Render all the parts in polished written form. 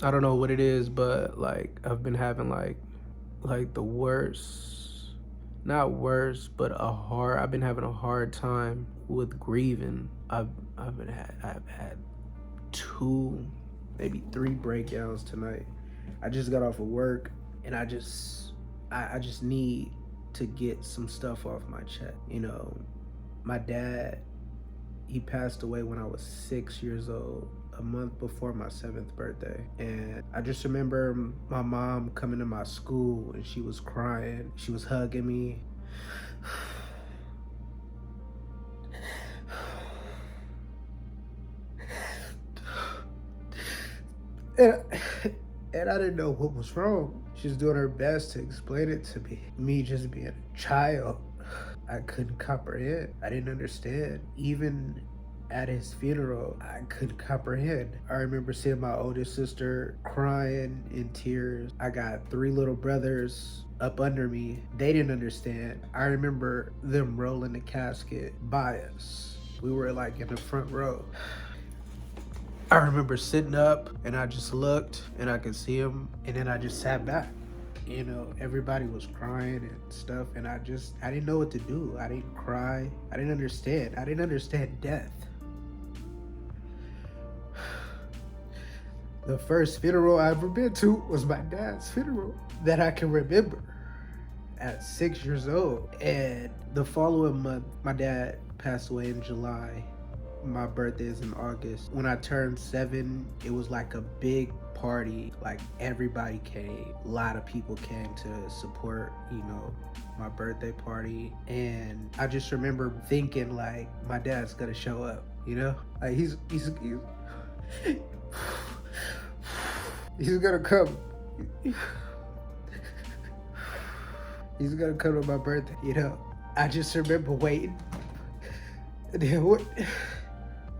I don't know what it is, but like I've been having like the worst, not worst, but I've been having a hard time with grieving. I've had two, maybe three breakdowns tonight. I just got off of work and I just need to get some stuff off my chest. My dad, he passed away when I was 6 years old, a month before my seventh birthday. And I just remember my mom coming to my school and she was crying. She was hugging me. And, and I didn't know what was wrong. She was doing her best to explain it to me. Me just being a child, I couldn't comprehend. I didn't understand. Even at his funeral, I couldn't comprehend. I remember seeing my oldest sister crying in tears. I got three little brothers up under me. They didn't understand. I remember them rolling the casket by us. We were like in the front row. I remember sitting up and I just looked and I could see him, and then I just sat back. Everybody was crying and stuff, and I didn't know what to do. I didn't cry. I didn't understand. I didn't understand death. The first funeral I ever been to was my dad's funeral that I can remember at 6 years old. And the following month, my dad passed away in July. My birthday is in August. When I turned 7, it was like a big party. Like everybody came. A lot of people came to support, my birthday party. And I just remember thinking like my dad's gonna show up, Like he's gonna come. He's gonna come to my birthday, I just remember waiting. And then when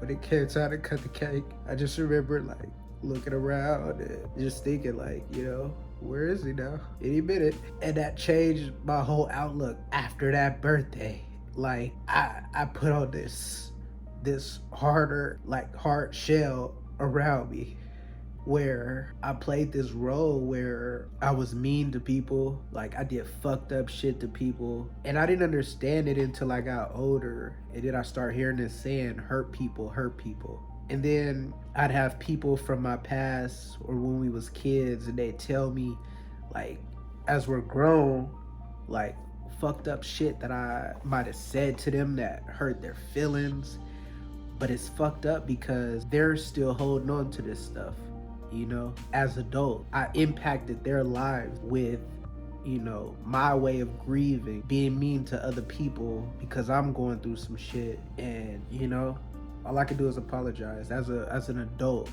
it came time to cut the cake, I just remember like looking around and just thinking like, where is he now? Any minute. And that changed my whole outlook after that birthday. Like I put on this hard shell around me, where I played this role where I was mean to people, like I did fucked up shit to people, and I didn't understand it until I got older, and then I started hearing this saying, hurt people, hurt people. And then I'd have people from my past or when we was kids, and they'd tell me, like, as we're grown, like fucked up shit that I might have said to them that hurt their feelings. But it's fucked up because they're still holding on to this stuff. As adult, I impacted their lives with, my way of grieving, being mean to other people because I'm going through some shit. And, all I can do is apologize as an adult,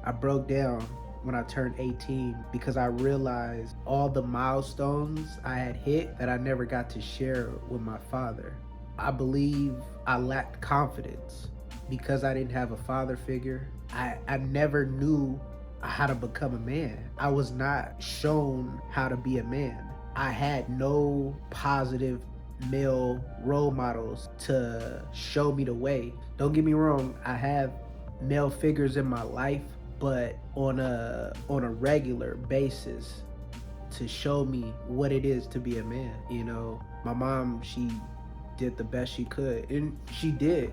I broke down when I turned 18 because I realized all the milestones I had hit that I never got to share with my father. I believe I lacked confidence because I didn't have a father figure. I never knew how to become a man. I was not shown how to be a man. I had no positive male role models to show me the way. Don't get me wrong, I have male figures in my life, but on a regular basis to show me what it is to be a man. My mom, she did the best she could, and she did.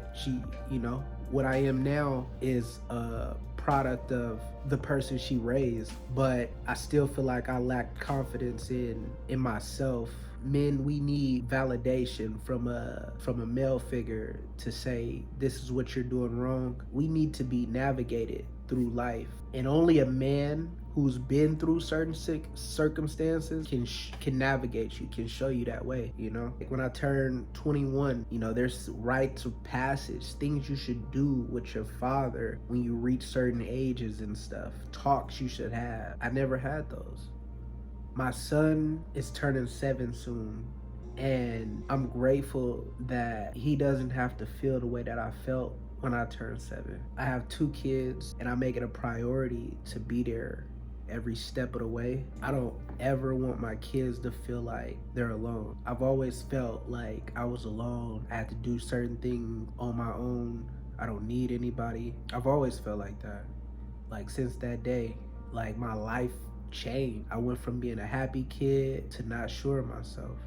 What I am now is a product of the person she raised, but I still feel like I lack confidence in myself. Men, we need validation from a male figure to say this is what you're doing wrong. We need to be navigated through life, and only a man who's been through certain circumstances can navigate you, can show you that way. Like when I turned 21, there's rites of passage, things you should do with your father when you reach certain ages and stuff, talks you should have. I never had those. My son is turning 7 soon, and I'm grateful that he doesn't have to feel the way that I felt when I turned 7. I have 2 kids, and I make it a priority to be there every step of the way. I don't ever want my kids to feel like they're alone. I've always felt like I was alone. I had to do certain things on my own. I don't need anybody. I've always felt like that. Like since that day, like my life changed. I went from being a happy kid to not sure of myself.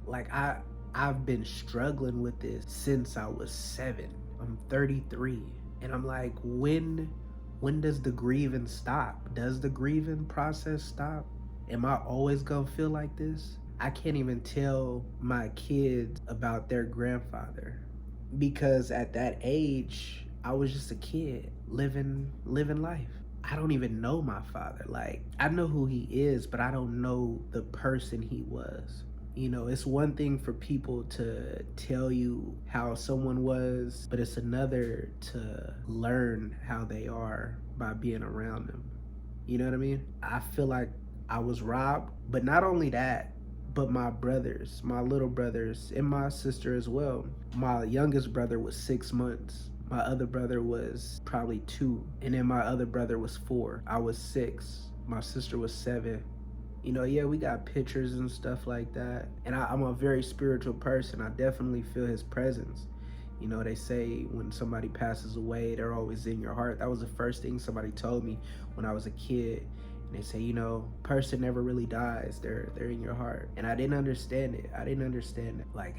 Like I've been struggling with this since I was 7. I'm 33, and I'm like, when does the grieving stop? Does the grieving process stop? Am I always gonna feel like this? I can't even tell my kids about their grandfather because at that age I was just a kid living life. I don't even know my father. Like I know who he is, but I don't know the person he was. You know, it's one thing for people to tell you how someone was, but it's another to learn how they are by being around them. You know what I mean? I feel like I was robbed, but not only that, but my brothers, my little brothers, and my sister as well. My youngest brother was 6 months. My other brother was probably 2, and then my other brother was 4. I was 6. My sister was 7. You know, yeah, we got pictures and stuff like that. And I'm a very spiritual person. I definitely feel his presence. You know, they say when somebody passes away, they're always in your heart. That was the first thing somebody told me when I was a kid. And they say, you know, person never really dies. They're in your heart. And I didn't understand it. I didn't understand it. Like,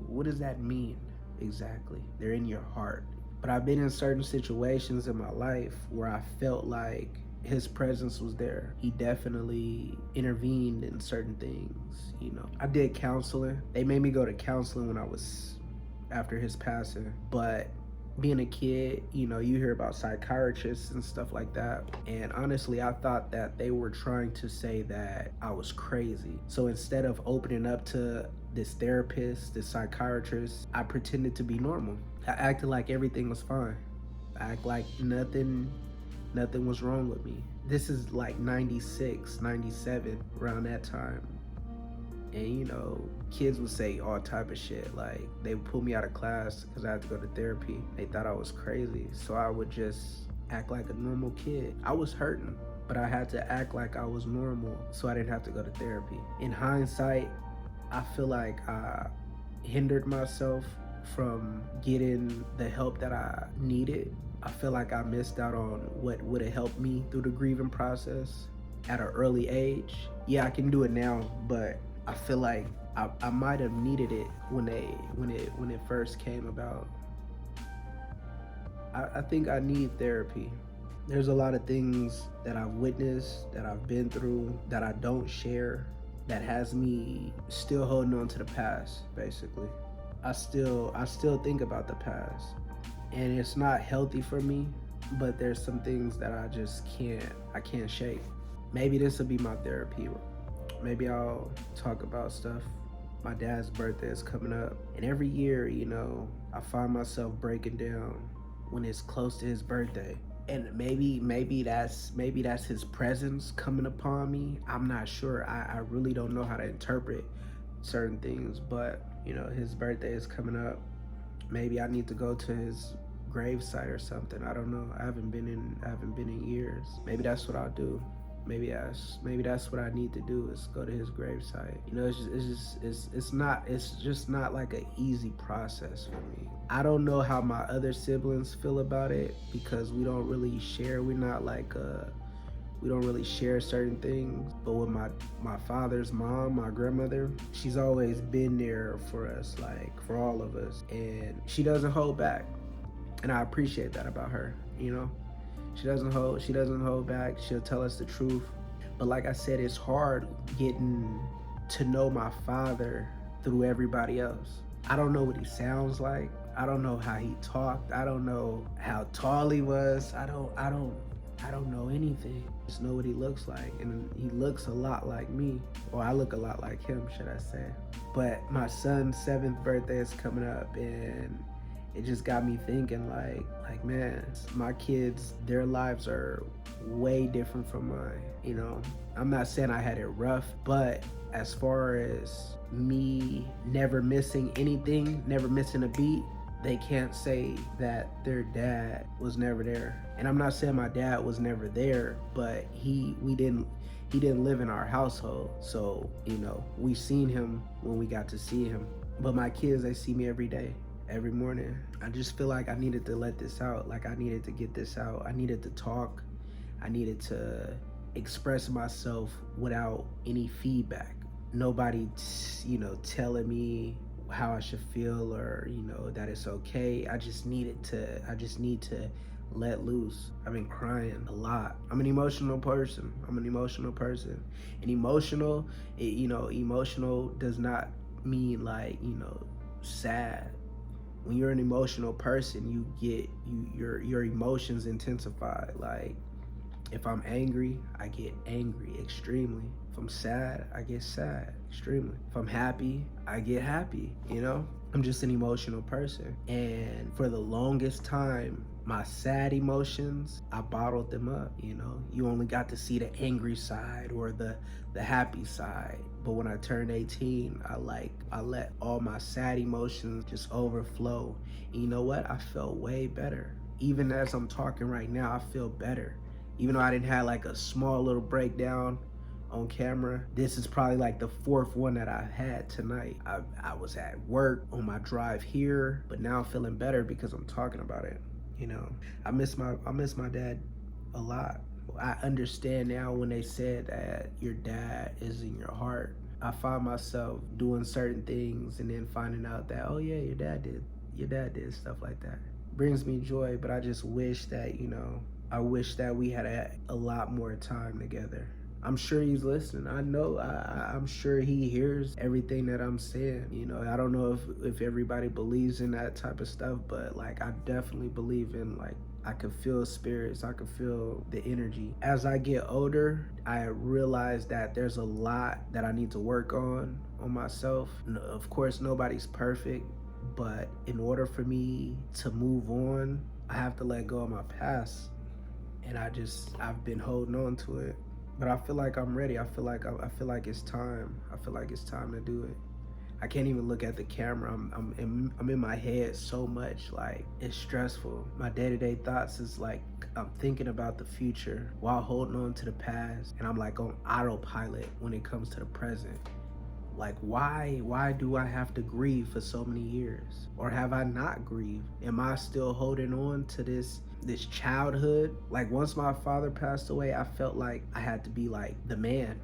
what does that mean exactly? They're in your heart. But I've been in certain situations in my life where I felt like his presence was there. He definitely intervened in certain things. You know, I did counseling. They made me go to counseling when I was after his passing. But being a kid, you know, you hear about psychiatrists and stuff like that. And honestly, I thought that they were trying to say that I was crazy. So instead of opening up to this therapist, this psychiatrist, I pretended to be normal. I acted like everything was fine. I act like nothing was wrong with me. This is like 96, 97, around that time. And you know, kids would say all type of shit. Like they would pull me out of class because I had to go to therapy. They thought I was crazy. So I would just act like a normal kid. I was hurting, but I had to act like I was normal so I didn't have to go to therapy. In hindsight, I feel like I hindered myself from getting the help that I needed. I feel like I missed out on what would have helped me through the grieving process at an early age. Yeah, I can do it now, but I feel like I might have needed it when it first came about. I think I need therapy. There's a lot of things that I've witnessed, that I've been through, that I don't share, that has me still holding on to the past, basically. I still think about the past. And it's not healthy for me, but there's some things that I just can't shake. Maybe this will be my therapy. Maybe I'll talk about stuff. My dad's birthday is coming up, and every year, you know, I find myself breaking down when it's close to his birthday. And maybe that's his presence coming upon me. I'm not sure. I really don't know how to interpret certain things, but you know, his birthday is coming up. Maybe I need to go to his gravesite or something. I don't know. I haven't been in years. Maybe that's what I'll do. Maybe that's what I need to do, is go to his gravesite. You know, it's just not like an easy process for me. I don't know how my other siblings feel about it because we don't really share. We're not like we don't really share certain things. But with my father's mom, my grandmother, she's always been there for us, like for all of us, and she doesn't hold back. And I appreciate that about her, you know. She doesn't hold back. She'll tell us the truth. But like I said, it's hard getting to know my father through everybody else. I don't know what he sounds like. I don't know how he talked. I don't know how tall he was. I don't know anything. I just know what he looks like. And he looks a lot like me. Or I look a lot like him, should I say. But my son's 7th birthday is coming up, and it just got me thinking like man, my kids, their lives are way different from mine. You know, I'm not saying I had it rough, but as far as me never missing anything, never missing a beat, they can't say that their dad was never there. And I'm not saying my dad was never there, but he didn't live in our household. So, you know, we seen him when we got to see him. But my kids, they see me every day. every morning. I just feel like I needed to let this out. Like I needed to get this out. I needed to talk. I needed to express myself without any feedback. Nobody, telling me how I should feel or, that it's okay. I just need to let loose. I've been crying a lot. I'm an emotional person. And emotional does not mean like, sad. When you're an emotional person, your emotions intensify. Like if I'm angry, I get angry extremely. If I'm sad, I get sad extremely. If I'm happy, I get happy, I'm just an emotional person. And for the longest time, my sad emotions, I bottled them up, You only got to see the angry side or the happy side. But when I turned 18, I let all my sad emotions just overflow. And you know what? I felt way better. Even as I'm talking right now, I feel better. Even though I didn't have like a small little breakdown on camera, this is probably like the fourth one that I had tonight. I was at work on my drive here, but now I'm feeling better because I'm talking about it. I miss my dad a lot. I understand now when they said that your dad is in your heart. I find myself doing certain things and then finding out that, oh yeah, your dad did stuff like that. Brings me joy, but I just wish that, I wish that we had a lot more time together. I'm sure he's listening. I know, I'm sure he hears everything that I'm saying. I don't know if everybody believes in that type of stuff, but like I definitely believe in like, I could feel spirits, I could feel the energy. As I get older, I realize that there's a lot that I need to work on myself. Of course, nobody's perfect, but in order for me to move on, I have to let go of my past. And I've been holding on to it. But I feel like I'm ready. I feel like it's time. I feel like it's time to do it. I can't even look at the camera. I'm in my head so much. Like it's stressful. My day-to-day thoughts is like I'm thinking about the future while holding on to the past, and I'm like on autopilot when it comes to the present. Like why do I have to grieve for so many years? Or have I not grieved? Am I still holding on to this childhood? Like once my father passed away, I felt like I had to be like the man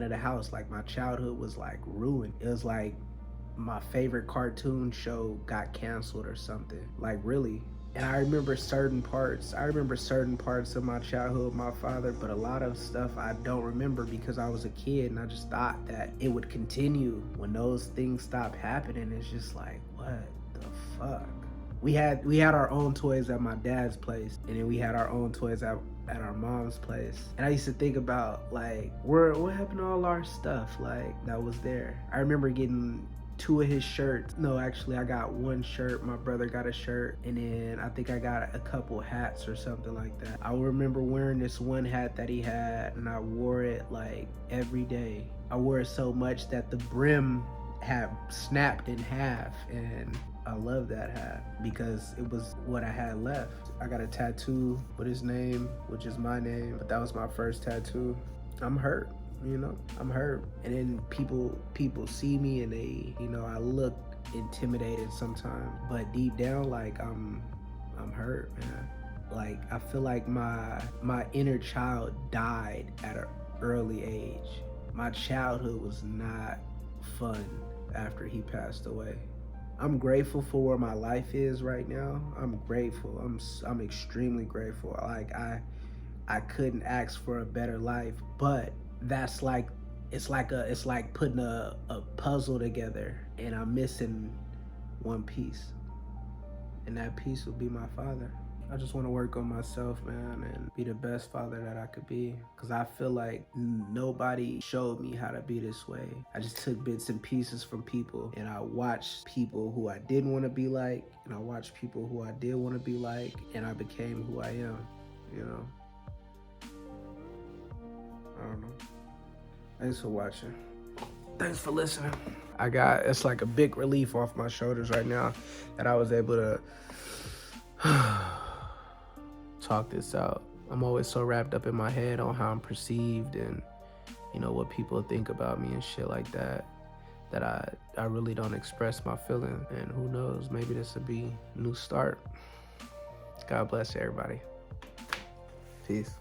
of the house. Like my childhood was like ruined. It was like my favorite cartoon show got canceled or something. Like really. And I remember certain parts of my childhood with my father, but a lot of stuff I don't remember because I was a kid and I just thought that it would continue. When those things stop happening, it's just like, what the fuck? We had our own toys at my dad's place, and then we had our own toys at our mom's place. And I used to think about like, what happened to all our stuff like that was there? I remember getting 2 of his shirts. No, actually I got 1 shirt. My brother got a shirt, and then I think I got a couple hats or something like that. I remember wearing this one hat that he had, and I wore it like every day. I wore it so much that the brim had snapped in half, and I love that hat because it was what I had left. I got a tattoo with his name, which is my name, but that was my first tattoo. I'm hurt. I'm hurt. And then people see me and they, I look intimidated sometimes, but deep down, like I'm hurt, man. Like I feel like my inner child died at an early age. My childhood was not fun after he passed away. I'm grateful for where my life is right now. I'm grateful. I'm extremely grateful. Like I couldn't ask for a better life, but that's like it's like putting a puzzle together, and I'm missing one piece, and that piece will be my father. I just want to work on myself, man, and be the best father that I could be, because I feel like nobody showed me how to be this way. I just took bits and pieces from people, and I watched people who I didn't want to be like, and I watched people who I did want to be like, and I became who I am. I don't know. Thanks for watching. Thanks for listening. It's like a big relief off my shoulders right now that I was able to talk this out. I'm always so wrapped up in my head on how I'm perceived and, what people think about me and shit like that. that I really don't express my feeling. And who knows, maybe this will be a new start. God bless everybody. Peace.